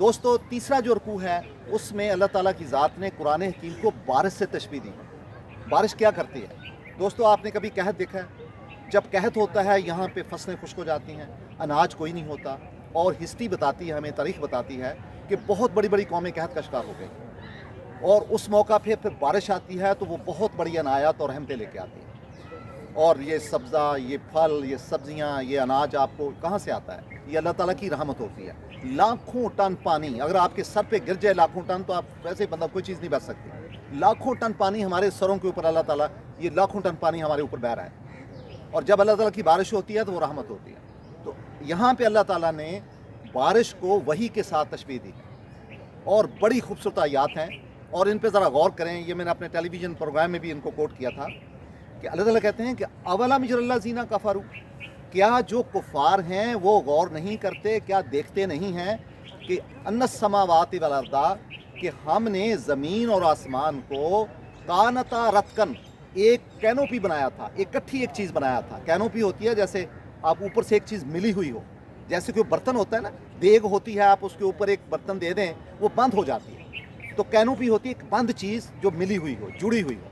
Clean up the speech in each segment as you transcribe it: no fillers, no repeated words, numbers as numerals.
دوستو تیسرا جو رکوع ہے اس میں اللہ تعالیٰ کی ذات نے قرآن حکیم کو بارش سے تشبیہ دی. بارش کیا کرتی ہے دوستو؟ آپ نے کبھی قحط دیکھا ہے؟ جب قحط ہوتا ہے یہاں پہ فصلیں خشک ہو جاتی ہیں, اناج کوئی نہیں ہوتا, اور ہسٹری بتاتی ہے ہمیں, تاریخ بتاتی ہے کہ بہت بڑی بڑی قومیں قحط کا شکار ہو گئی, اور اس موقع پھر بارش آتی ہے تو وہ بہت بڑی عنایات اور رحمتیں لے کے آتی ہے. اور یہ سبزہ, یہ پھل, یہ سبزیاں, یہ اناج آپ کو کہاں سے آتا ہے؟ یہ اللہ تعالیٰ کی رحمت ہوتی ہے. لاکھوں ٹن پانی اگر آپ کے سر پہ گر جائے, لاکھوں ٹن, تو آپ ویسے بندہ کوئی چیز نہیں بچ سکتی. لاکھوں ٹن پانی ہمارے سروں کے اوپر اللہ تعالیٰ, یہ لاکھوں ٹن پانی ہمارے اوپر بہہ رہا ہے, اور جب اللہ تعالیٰ کی بارش ہوتی ہے تو وہ رحمت ہوتی ہے. تو یہاں پہ اللہ تعالیٰ نے بارش کو وحی کے ساتھ تشبیہ دی, اور بڑی خوبصورت آیات ہیں, اور ان پہ ذرا غور کریں. یہ میں نے اپنے ٹیلی ویژن پروگرام میں بھی ان کو کوٹ کیا تھا کہ اللہ تعالیٰ کہتے ہیں کہ اولم یجر اللہ زینا کفروا, کیا جو کفار ہیں وہ غور نہیں کرتے, کیا دیکھتے نہیں ہیں کہ ان السماوات والارض, کہ ہم نے زمین اور آسمان کو کانتا رتقن, ایک کینوپی بنایا تھا, اکٹھی ایک چیز بنایا تھا. کینوپی ہوتی ہے جیسے آپ اوپر سے ایک چیز ملی ہوئی ہو, جیسے کوئی برتن ہوتا ہے نا, دیگ ہوتی ہے, آپ اس کے اوپر ایک برتن دے دیں وہ بند ہو جاتی ہے, تو کینوپی ہوتی ہے ایک بند چیز جو ملی ہوئی ہو, جڑی ہوئی ہو.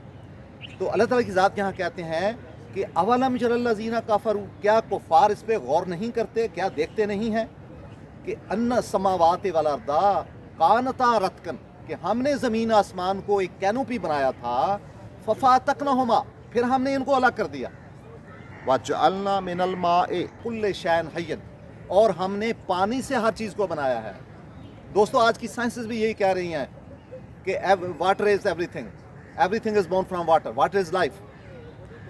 تو اللہ تعالیٰ کی ذات یہاں کہتے ہیں کہ اولم یجر الذین کفروا, کیا کفار اس پہ غور نہیں کرتے, کیا دیکھتے نہیں ہیں کہ ان السماوات والارض کانتا رتقن, کہ ہم نے زمین آسمان کو ایک کینوپی بنایا تھا, ففاتقناہما, پھر ہم نے ان کو الگ کر دیا. وجعلنا من الماء کل شیء حی, اور ہم نے پانی سے ہر چیز کو بنایا ہے. دوستو آج کی سائنسز بھی یہی کہہ رہی ہیں کہ water is every thing, every thing is born from water, water is life.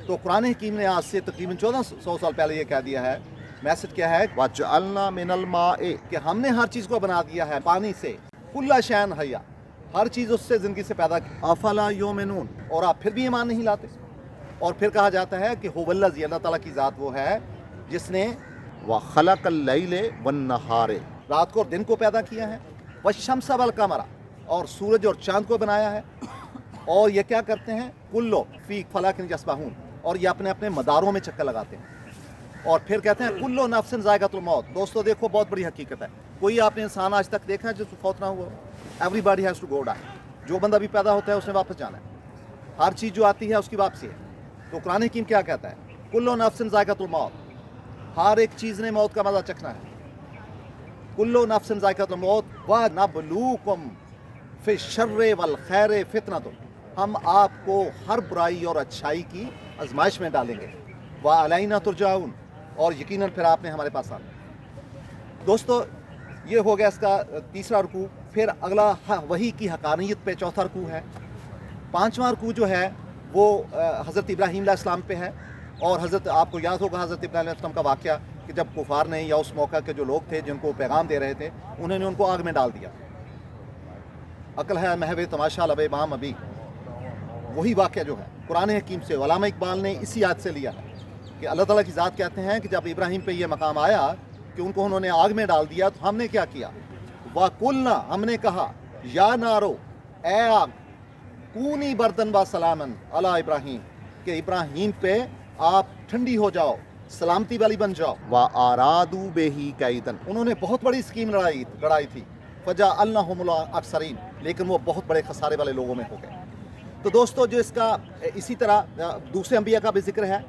تو قرآن حکیم نے آج سے تقریباً 1400 سال پہلے یہ کہہ دیا ہے. میسج کیا ہے؟ وَجَعَلْنَا مِنَ الْمَاءِ, کہ ہم نے ہر چیز کو بنا دیا ہے پانی سے, كُلَّ شَيْءٍ حَيٍّ, ہر چیز اس سے زندگی سے پیدا کی. أَفَلَا يُؤْمِنُونَ, اور آپ پھر بھی ایمان نہیں لاتے. اور پھر کہا جاتا ہے کہ هُوَ الَّذِي, اللہ تعالیٰ کی ذات وہ ہے جس نے وَخَلَقَ اللَّيْلَ وَالنَّهَارَ, رات کو اور دن کو پیدا کیا ہے, وَالشَّمْسَ وَالْقَمَرَ, اور سورج اور چاند کو بنایا ہے. اور یہ کیا کرتے ہیں؟ کلو فی فلاکن یسبحون, اور یہ اپنے اپنے مداروں میں چکر لگاتے ہیں. اور پھر کہتے ہیں کلو نفس ذائقۃ الموت. دوستو دیکھو بہت بڑی حقیقت ہے, کوئی آپ نے انسان آج تک دیکھا ہے جس کو فوت نہ ہوا؟ Everybody has to go die. جو بندہ بھی پیدا ہوتا ہے اس نے واپس جانا ہے, ہر چیز جو آتی ہے اس کی واپسی ہے. تو قرآن حکیم کیا کہتا ہے؟ کلو نفس ذائقۃ الموت, ہر ایک چیز نے موت کا مزہ چکھنا ہے. کلو نفس ذائقۃ الموت وَنَبْلُوکُمْ فِی الشَّرِّ وَالْخَیرِ فِتْنَةٌ, ہم آپ کو ہر برائی اور اچھائی کی آزمائش میں ڈالیں گے. وَعَلَیْنَا تُرْجَعُونَ, اور یقیناً پھر آپ نے ہمارے پاس آنا. دوستو یہ ہو گیا اس کا تیسرا رکوع. پھر اگلا وحی کی حقانیت پہ چوتھا رکوع ہے. پانچواں رکوع جو ہے وہ حضرت ابراہیم علیہ السلام پہ ہے. اور حضرت, آپ کو یاد ہوگا حضرت ابراہیم علیہ السلام کا واقعہ کہ جب کفار نے, یا اس موقع کے جو لوگ تھے جن کو پیغام دے رہے تھے, انہوں نے ان کو آگ میں ڈال دیا. عقل ہے محو تماشا لب بام ابھی, وہی واقعہ جو ہے قرآن حکیم سے علامہ اقبال نے اسی آیت سے لیا ہے کہ اللہ تعالیٰ کی ذات کہتے ہیں کہ جب ابراہیم پہ یہ مقام آیا کہ ان کو انہوں نے آگ میں ڈال دیا, تو ہم نے کیا کیا؟ وَقُلْنَا, ہم نے کہا, یا نارو, اے آگ, کونی بردن و سلامن علی ابراہیم, کہ ابراہیم پہ آپ ٹھنڈی ہو جاؤ, سلامتی والی بن جاؤ. وَأَرَادُوا بِهِ كَيْدًا, انہوں نے بہت بڑی اسکیم لڑائی تھی. فَجَعَلْنَاهُمُ الْأَخْسَرِينَ, لیکن وہ بہت بڑے خسارے والے لوگوں میں ہو گئے. تو دوستو جو اس کا اسی طرح دوسرے انبیاء کا بھی ذکر ہے,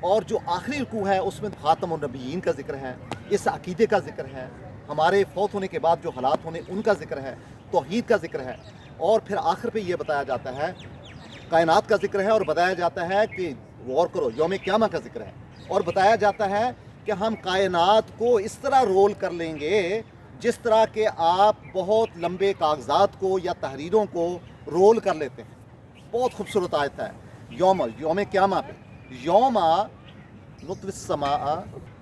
اور جو آخری رکوع ہے اس میں خاتم النبیین کا ذکر ہے, اس عقیدے کا ذکر ہے, ہمارے فوت ہونے کے بعد جو حالات ہونے ان کا ذکر ہے, توحید کا ذکر ہے. اور پھر آخر پہ یہ بتایا جاتا ہے, کائنات کا ذکر ہے, اور بتایا جاتا ہے کہ غور کرو, یوم قیامہ کا ذکر ہے, اور بتایا جاتا ہے کہ ہم کائنات کو اس طرح رول کر لیں گے جس طرح کہ آپ بہت لمبے کاغذات کو یا تحریروں کو رول کر لیتے ہیں. بہت خوبصورت آیت ہے یوم قیامہ پہ, یوم نطوی السماء,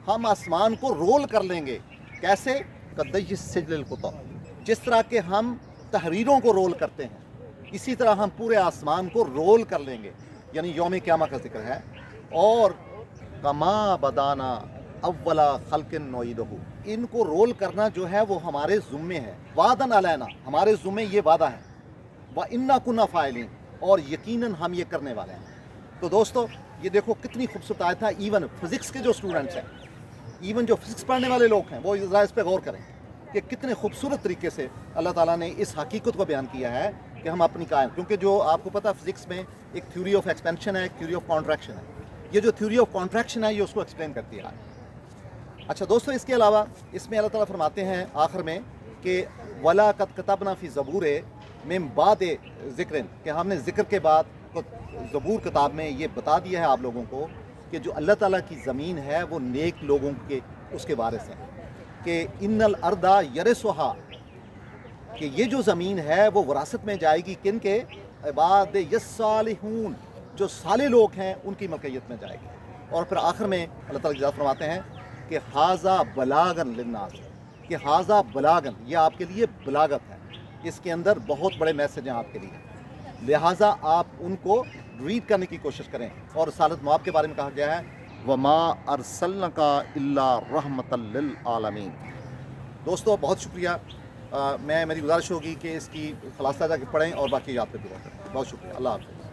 ہم آسمان کو رول کر لیں گے. کیسے؟ کدی السجل الکتب, جس طرح کہ ہم تحریروں کو رول کرتے ہیں, اسی طرح ہم پورے آسمان کو رول کر لیں گے. یعنی یوم قیامہ کا ذکر ہے. اور کما بدانا اولا خلق نعیدہ, ان کو رول کرنا جو ہے وہ ہمارے ذمے ہے. وعدن علینا, ہمارے ذمے یہ وعدہ ہے. وَإِنَّا كُنَّا فَاعِلِينَ, اور یقیناً ہم یہ کرنے والے ہیں. تو دوستو یہ دیکھو کتنی خوبصورت آیت ہے. ایون فزکس کے جو اسٹوڈنٹس ہیں, ایون جو فزکس پڑھنے والے لوگ ہیں, وہ ذرا اس پہ غور کریں کہ کتنے خوبصورت طریقے سے اللہ تعالیٰ نے اس حقیقت کو بیان کیا ہے کہ ہم اپنی کائم، کیونکہ جو آپ کو پتہ فزکس میں ایک تھیوری آف ایکسپینشن ہے، ایک تھیوری آف کانٹریکشن ہے. یہ جو تھیوری آف کانٹریکشن ہے یہ اس کو ایکسپلین کرتی ہے. اچھا دوستو، اس کے علاوہ اس میں اللہ تعالیٰ فرماتے ہیں آخر میں کہ وَلَا قَدْ كَتَبْنَا فِي زَبُورِ مِن بَعْدِ ذِكْرٍ، کہ ہم نے ذکر کے بعد زبور کتاب میں یہ بتا دیا ہے آپ لوگوں کو کہ جو اللہ تعالیٰ کی زمین ہے وہ نیک لوگوں کے اس کے وارث ہیں، کہ ان الارض یرثھا، کہ یہ جو زمین ہے وہ وراثت میں جائے گی کن کے؟ عباد الصالحون، جو صالح لوگ ہیں ان کی ملکیت میں جائے گی. اور پھر آخر میں اللہ تعالیٰ کی ذات فرماتے ہیں کہ ھذا بلاغن للناس، کہ ھذا بلاغن، یہ آپ کے لیے بلاغت ہے، اس کے اندر بہت بڑے میسج ہیں آپ کے لیے، لہٰذا آپ ان کو ریڈ کرنے کی کوشش کریں. اور رسالت مآب کے بارے میں کہا گیا ہے وَمَا أَرْسَلْنَاكَ إِلَّا رَحْمَةً لِّلْعَالَمِينَ. دوستو بہت شکریہ. میری گزارش ہوگی کہ اس کی خلاصہ جا کے پڑھیں اور باقی یاد پہ بھی کریں. بہت شکریہ. اللہ حافظ.